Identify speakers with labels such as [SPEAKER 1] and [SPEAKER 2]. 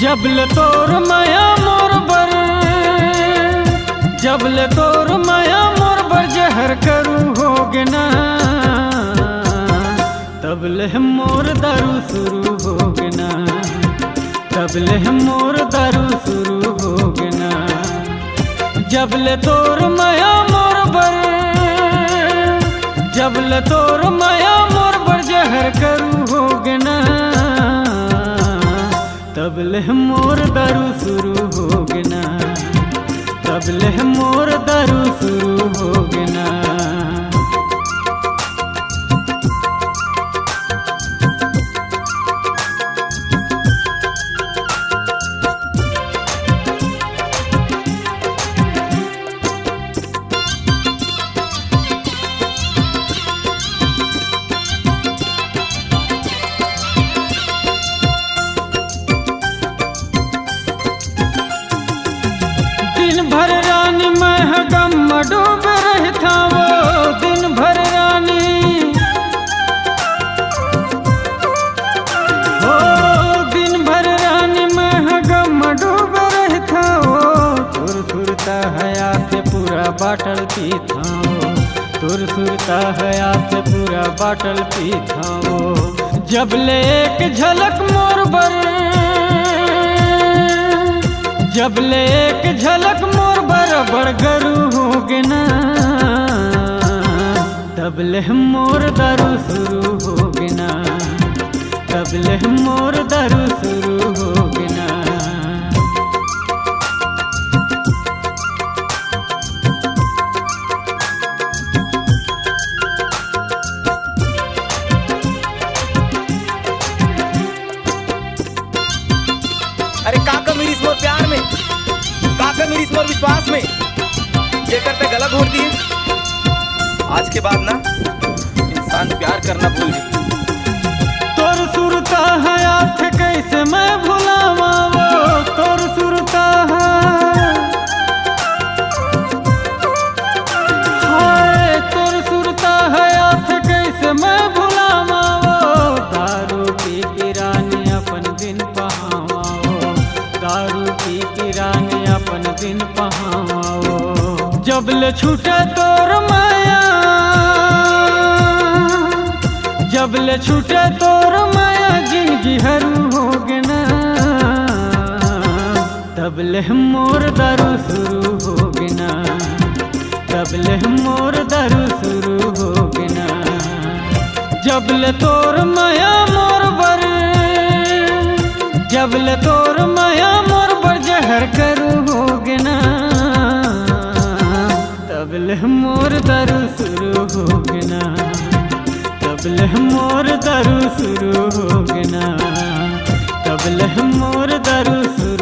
[SPEAKER 1] जबले तोर माया मोर बर, जबले तोर माया मोर बर जहर करूँ होगे ना, तबले मोर दारू शुरू होगे ना, तबले मोर दारू शुरू होगे ना। जबले तोर माया मोर बर, जबले तोर माया मोर बर जहर करूँ होगे ना, तबले मोर दारू शुरू होगे ना, तबले मोर दारू शुरू होगे ना। दिन भर रानी मैं गम में डूब रही था, वो दिन भर रानी हो, दिन भर रानी मैं गम में डूब रही था, वो तुर सुरता हयात पूरा बाटल पी था, वो तुर सुरता हयात पूरा बाटल पी था। वो जबले एक झलक मोर बर, जबले एक झलक मोर बराबर गरू होगे ना, तबले मोर दारू शुरू होगे ना, तबले मोर दारू शुरू होगे ना।
[SPEAKER 2] अरे काका मेरी इस मोर प्यार में, काका मेरी इस मोर विश्वास में ये करते गला घोट दिए। आज के बाद ना इंसान प्यार करना भूल जाए।
[SPEAKER 1] तोर सुरता है आँख कैसे मैं भुलावा, वो तोर सुरता है, हाय तोर सुरता है आँख कैसे मैं भुलावा, वो दारू पी की रानी अपन दिन पहावा, वो दारू पी की रानी अपन दिन पहावा। वो जबले छूटे तोर माया, जबले छूटे तोर माया जिंदगी हरू होगे ना, तबले मोर दारू शुरू होगे ना, तबले मोर दारू शुरू होगे ना। जबले तोर माया मोर बर, जबले तोर माया मोर बर जहर करूँ होगे ना, तबले मोर दारू शुरू होगे ना, तबले मोर दारू शुरू होगे ना, तबले मोर दारू शुरू